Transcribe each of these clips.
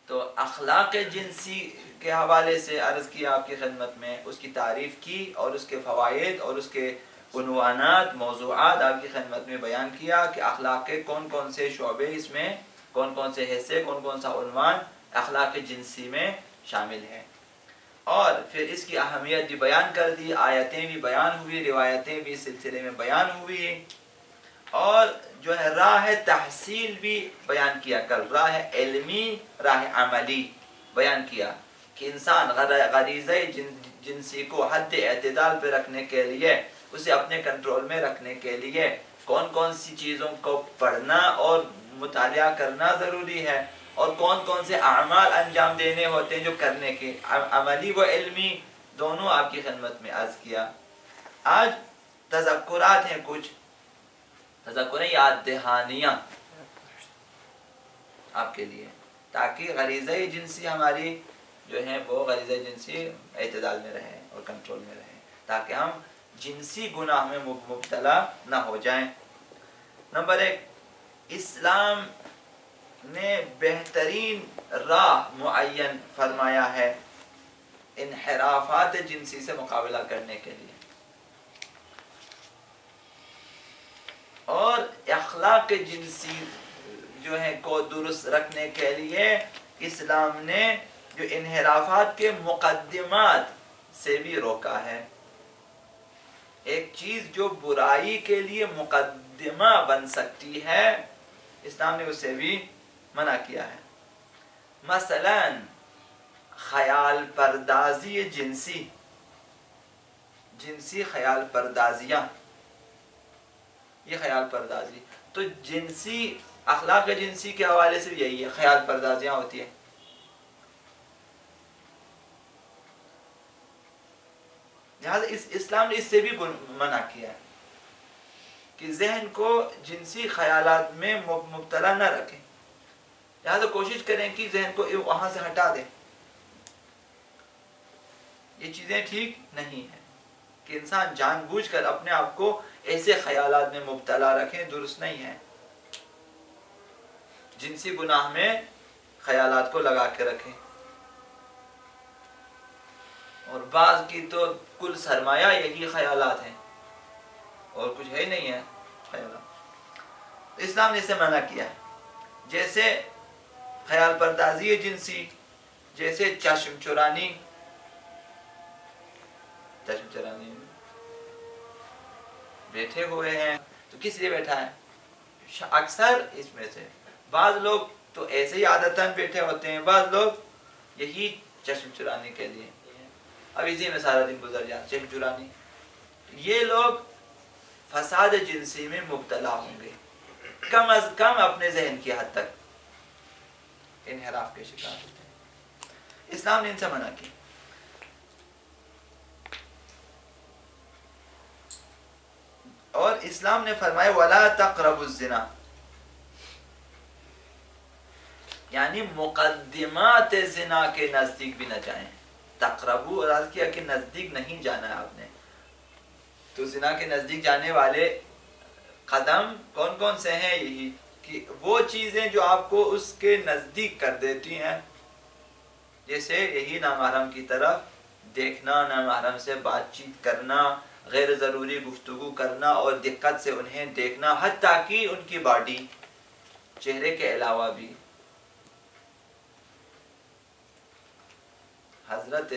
تو اخلاق جنسی کے حوالے سے عرض کیا آپ کی خدمت میں، اس کی تعریف کی اور اس کے فوائد اور اس کے عنوانات موضوعات آپ کی خدمت میں بیان کیا کہ اخلاق کے کون کون سے شعبے، اس میں کون کون سے حصے، کون کون سا عنوان اخلاق جنسی میں شامل ہے، اور پھر اس کی اہمیت بھی بیان کر دی، آیتیں بھی بیان ہوئی، روایتیں بھی اس سلسلے میں بیان ہوئی، اور جو ہے راہ تحصیل بھی بیان کیا، کل راہ علمی راہ عملی بیان کیا کہ انسان غریزہ جنسی کو حد اعتدال پہ رکھنے کے لیے، اسے اپنے کنٹرول میں رکھنے کے لیے کون کون سی چیزوں کو پڑھنا اور مطالعہ کرنا ضروری ہے، اور کون کون سے اعمال انجام دینے ہوتے ہیں جو کرنے کے عملی و علمی دونوں آپ کی خدمت میں عرض کیا۔ آج تذکرات ہیں، کچھ تذکریں، یاد دہانیاں آپ کے لیے، تاکہ غریزہ جنسی ہماری جو ہے وہ غریزہ جنسی اعتدال میں رہے اور کنٹرول میں رہے، تاکہ ہم جنسی گناہ میں مبتلا نہ ہو جائیں۔ نمبر 1، اسلام نے بہترین راہ معین فرمایا ہے انحرافات جنسی سے مقابلہ کرنے کے لیے، اور اخلاق جنسی جو ہے کو درست رکھنے کے لیے اسلام نے جو انحرافات کے مقدمات سے بھی روکا ہے۔ ایک چیز جو برائی کے لیے مقدمہ بن سکتی ہے، اسلام نے اسے بھی منع کیا ہے۔ مثلا خیال پردازی جنسی خیال پردازیاں، یہ خیال پردازی تو جنسی اخلاق جنسی کے حوالے سے یہی ہے، خیال پردازیاں ہوتی ہیں۔ لہٰذا اسلام نے اس سے بھی منع کیا ہے کہ ذہن کو جنسی خیالات میں مبتلا نہ رکھیں، لہٰذا کوشش کریں کہ ذہن کو وہاں سے ہٹا دیں۔ یہ چیزیں ٹھیک نہیں ہیں کہ انسان جان بوجھ کر اپنے آپ کو ایسے خیالات میں مبتلا رکھیں، درست نہیں ہے۔ جنسی گناہ میں خیالات کو لگا کے رکھیں، اور بعض کی تو کل سرمایہ یہی خیالات ہیں اور کچھ ہے ہی نہیں ہے خیالات۔ اسلام نے اسے منع کیا ہے، جیسے خیال پردازی جنسی، جیسے چشم چرانی بیٹھے ہوئے ہیں تو کس لیے بیٹھا ہے؟ اکثر اس میں سے بعض لوگ تو ایسے ہی عادتاً بیٹھے ہوتے ہیں، بعض لوگ یہی چشم چرانے کے لیے، اب اسی میں سارا دن گزر جائے، چشم چرانی۔ یہ لوگ فساد جنسی میں مبتلا ہوں گے، کم از کم اپنے ذہن کی حد تک انحراف کے شکار ہوتے ہیں۔ اسلام نے ان سے منع کی۔ اور اسلام نے فرمایا وَلَا تَقْرَبُوا الزِّنَا، یعنی مقدمات زنا کے نزدیک بھی نہ جائیں۔ تقربو اراد کیا کہ نزدیک نہیں جانا ہے آپ نے، تو زنا کے نزدیک جانے والے قدم کون کون سے ہیں؟ یہی کہ وہ چیزیں جو آپ کو اس کے نزدیک کر دیتی ہیں، جیسے یہی نامحرم کی طرف دیکھنا، نامحرم سے بات چیت کرنا، غیر ضروری گفتگو کرنا اور دقت سے انہیں دیکھنا، حتیٰ کہ ان کی باڈی، چہرے کے علاوہ بھی۔ حضرت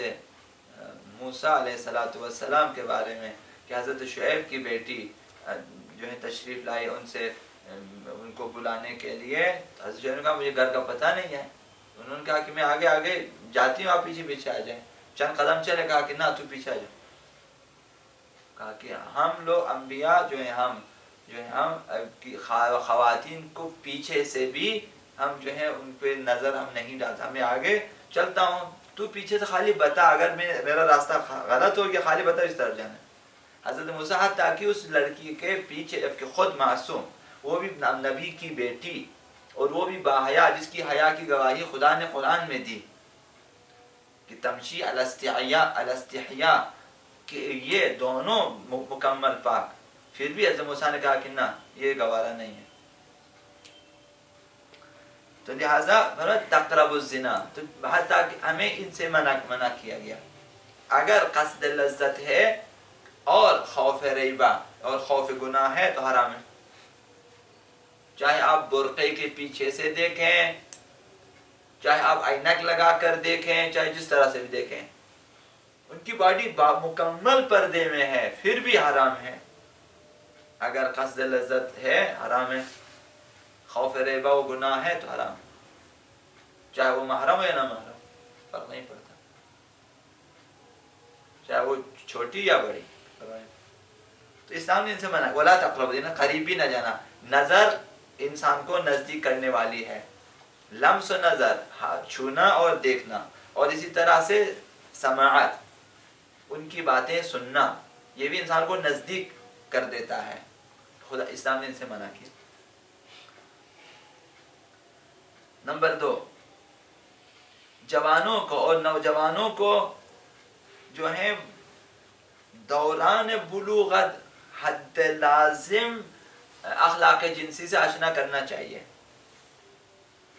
موسیٰ علیہ السلام کے بارے میں کہ حضرت شعیب کی بیٹی جو ہے تشریف لائی ان کو بلانے کے لیے، حضرت شعیب نے کہا مجھے گھر کا پتہ نہیں ہے، انہوں نے کہا کہ میں آگے آگے جاتی ہوں، آپ پیچھے پیچھے آ جائیں۔ چند قدم چلے، کہا کہ نہ تو پیچھے آ جاؤ، کہا کہ ہم لوگ انبیاء جو ہیں ہم خواتین کو پیچھے سے بھی ہم جو ہے ان پہ نظر ہم نہیں ڈالتا، میں آگے چلتا ہوں، تو پیچھے سے خالی بتا، اگر میرا راستہ غلط ہو گیا خالی بتا اس طرف جانا ہے۔ حضرت موسیٰ تاکہ اس لڑکی کے پیچھے، جبکہ خود معصوم، وہ بھی نبی کی بیٹی اور وہ بھی باحیا، جس کی حیا کی گواہی خدا نے قرآن میں دی کہ تمشی الاستحیاء، کہ یہ دونوں مکمل پاک، پھر بھی حضرت موسیٰ نے کہا کہ نہ، یہ گوارا نہیں ہے۔ تو لہٰذا تقرب الزنا، تو حتیٰ کہ ہمیں ان سے منع کیا گیا. اگر قصد لذت ہے اور خوف ریبہ اور خوف گناہ ہے تو حرام ہے. چاہے آپ برقعے کے پیچھے سے دیکھیں، چاہے آپ اینک لگا کر دیکھیں، چاہے جس طرح سے بھی دیکھیں، ان کی باڈی مکمل پردے میں ہے پھر بھی حرام ہے. اگر قصد لذت ہے حرام ہے، خوف ریبہ و گناہ ہے تو حرام ہے، چاہے وہ محرم ہو یا نہ محرم، فرق نہیں پڑتا، چاہے وہ چھوٹی یا بڑی. تو اسلام نے ان سے منع، ولا تقربوا الزنا، قریب بھی نہ جانا. نظر انسان کو نزدیک کرنے والی ہے، لمس و نظر، چھونا اور دیکھنا، اور اسی طرح سے سماعت، ان کی باتیں سننا، یہ بھی انسان کو نزدیک کر دیتا ہے. خدا اسلام نے ان سے منع کیا. نمبر 2، جوانوں کو اور نوجوانوں کو جو ہے دوران بلوغت حد لازم اخلاق جنسی سے آشنا کرنا چاہیے،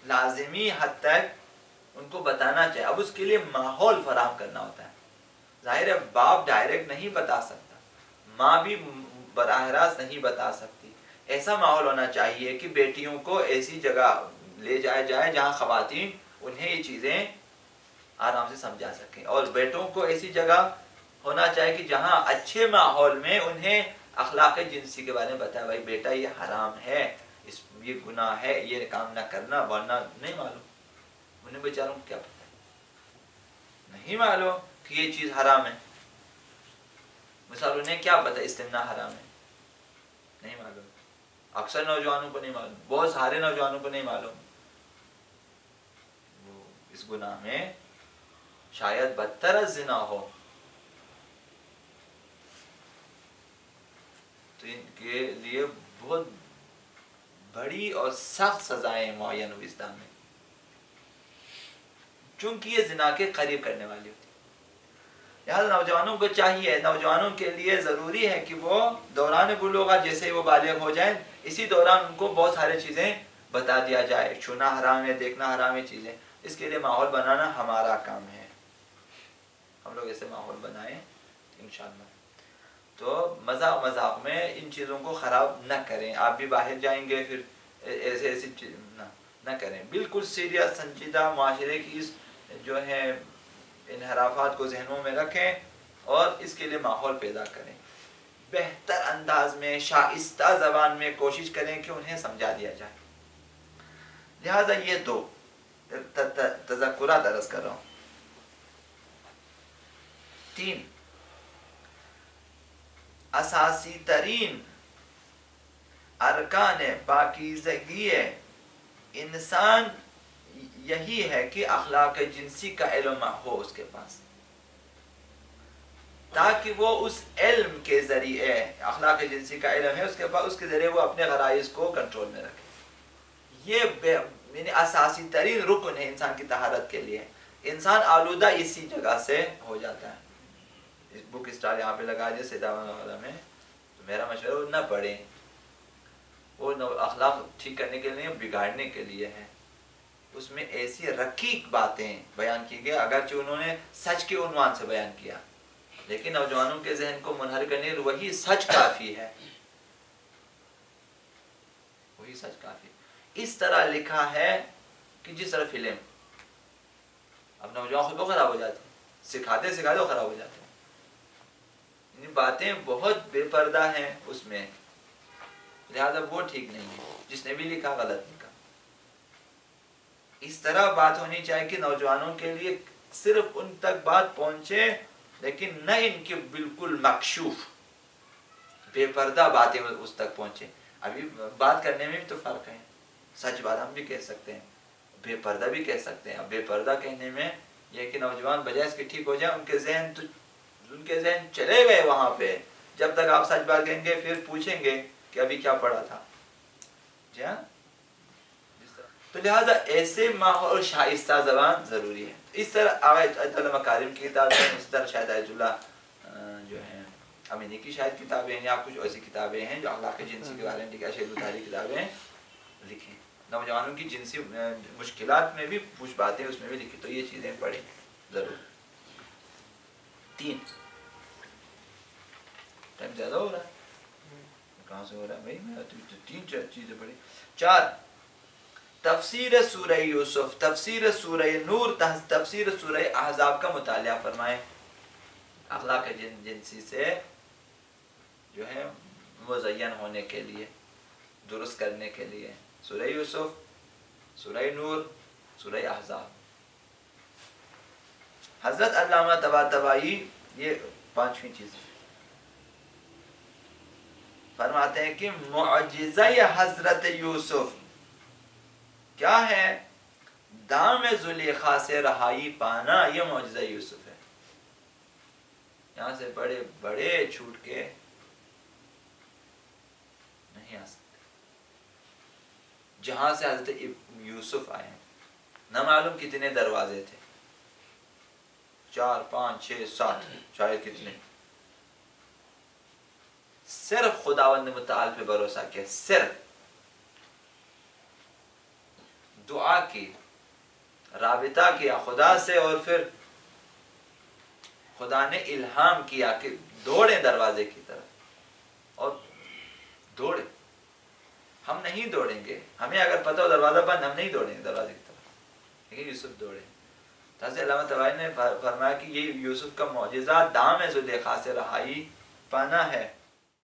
لازمی حد تک ان کو بتانا چاہیے. اب اس کے لیے ماحول فراہم کرنا ہوتا ہے. ظاہر ہے باپ ڈائریکٹ نہیں بتا سکتا، ماں بھی براہ راست نہیں بتا سکتی. ایسا ماحول ہونا چاہیے کہ بیٹیوں کو ایسی جگہ لے جائے جہاں خواتین انہیں یہ چیزیں آرام سے سمجھا سکیں، اور بیٹوں کو ایسی جگہ ہونا چاہیے کہ جہاں اچھے ماحول میں انہیں اخلاق جنسی کے بارے میں بتایا، بھائی بیٹا یہ حرام ہے، یہ گناہ ہے، یہ کام نہ کرنا، ورنہ نہیں معلوم. انہیں بیچاروں کو کیا پتہ ہے، نہیں معلوم کہ یہ چیز حرام ہے. مثال انہیں کیا پتہ استمناء حرام ہے، نہیں معلوم. اکثر نوجوانوں کو نہیں معلوم، بہت سارے نوجوانوں کو نہیں معلوم. وہ اس گناہ میں شاید بدتر از زنا ہو، تو ان کے لیے بہت بڑی اور سخت سزائیں معین ہوئی اسلام میں، چونکہ یہ زنا کے قریب کرنے والی ہوتی. لہٰذا نوجوانوں کو چاہیے، نوجوانوں کے لیے ضروری ہے کہ وہ دوران بلوغت جیسے ہی وہ بالغ ہو جائیں، اسی دوران ان کو بہت سارے چیزیں بتا دیا جائے. چھونا حرام ہے، دیکھنا حرام ہے چیزیں. اس کے لیے ماحول بنانا ہمارا کام ہے. ہم لوگ ایسے ماحول بنائیں انشاءاللہ. تو مذاق میں ان چیزوں کو خراب نہ کریں. آپ بھی باہر جائیں گے پھر ایسی چیز نہ کریں. بالکل سیریس سنجیدہ معاشرے کی اس جو ہے انحرافات کو ذہنوں میں رکھیں اور اس کے لیے ماحول پیدا کریں. بہتر انداز میں شائستہ زبان میں کوشش کریں کہ انہیں سمجھا دیا جائے. لہذا یہ 2 تذکرات عرض کر رہا ہوں. 3، اساسی ترین ارکان پاکیزگی انسان یہی ہے کہ اخلاق جنسی کا علم ہو اس کے پاس، تاکہ وہ اس علم کے ذریعے، اخلاق جنسی کا علم ہے اس کے پاس، اس کے ذریعے وہ اپنے غرائز کو کنٹرول میں رکھے. یہ یعنی اساسی ترین رکن ہے انسان کی طہارت کے لیے. انسان آلودہ اسی جگہ سے ہو جاتا ہے. اس بک اسٹال یہاں پہ لگا دیا سیداوان والا میں، تو میرا مشورہ وہ نہ پڑھیں. وہ اخلاق ٹھیک کرنے کے لیے، بگاڑنے کے لیے ہے. اس میں ایسی رقیق باتیں بیان کی گئی، اگرچہ انہوں نے سچ کے عنوان سے بیان کیا، لیکن نوجوانوں کے ذہن کو منحرف کرنے وہی سچ کافی ہے، وہی سچ کافی. اس طرح لکھا ہے کہ جس طرح فلم، اب نوجوان خود کو خراب ہو جاتے ہیں، سکھاتے وہ خراب ہو جاتے ہیں. باتیں بہت بے پردہ ہیں اس میں، لہذا وہ ٹھیک نہیں ہے. جس نے بھی لکھا غلط لکھا. اس طرح بات ہونی چاہیے کہ نوجوانوں کے لیے صرف ان تک بات پہنچے، لیکن نہ ان کے بالکل مکشوف بے پردہ باتیں اس تک پہنچے. ابھی بات کرنے میں بھی تو فرق ہے. سچ بات ہم بھی کہہ سکتے ہیں، بے پردہ بھی کہہ سکتے ہیں. اب بے پردہ کہنے میں یہ کہ نوجوان بجائے اس کے ٹھیک ہو جائیں، ان کے ذہن چلے گئے وہاں پہ. جب تک آپ سچ بات کہیں گے پھر پوچھیں گے کہ ابھی کیا پڑھا تھا. جی ہاں. تو لہٰذا ایسے ماحول شائستہ زبان ضروری ہے. اس طرح آیت اللہ مکارم کی کتاب ہے، اس طرح شاید آیت اللہ جو ہے امینی کی شاید کتابیں ہیں، یا کچھ ایسی کتابیں ہیں جو اخلاق جنسی کے بارے میں لکھا، شہید التحریر کتابیں لکھیں. نوجوانوں کی جنسی مشکلات میں بھی کچھ باتیں اس میں بھی لکھی، تو یہ چیزیں پڑھیں ضرور۔ 3 ٹائم زیادہ ہو رہا ہے، کہاں سے ہو رہا ہے بھائی، میں 3 چیزیں پڑھی۔ 4 تفسیر سورہ یوسف، تفسیر سورہ نور، تفسیر سورہ احزاب کا مطالعہ فرمائیں، اخلاق جنسی سے جو ہے مزین ہونے کے لیے، درست کرنے کے لیے، سورہ یوسف، سورہ نور، سورہ احزاب۔ حضرت علامہ طباطبائی یہ 5ویں چیز فرماتے ہیں کہ معجزہ حضرت یوسف کیا ہے؟ دام زلیخا سے رہائی پانا، یہ معجزہ یوسف ہے۔ یہاں سے بڑے بڑے چھوٹ کے نہیں آ سکتے، جہاں سے حضرت یوسف آئے ہیں نہ معلوم کتنے دروازے تھے، 4 5 6 7 شاید کتنے، صرف خداوند متعال پہ بھروسہ کیا، صرف دعا کی، رابطہ کیا خدا سے، اور پھر خدا نے الہام کیا کہ دوڑیں دروازے کی طرف، اور دوڑے۔ ہم نہیں دوڑیں گے، ہمیں اگر پتہ ہو دروازہ بند، ہم نہیں دوڑیں گے دروازے کی طرف، لیکن یوسف دوڑے۔ حضرت علامہ طباطبائی نے فرمایا کہ یہ یوسف کا معجزہ دام زلیخا سے رہائی پانا ہے۔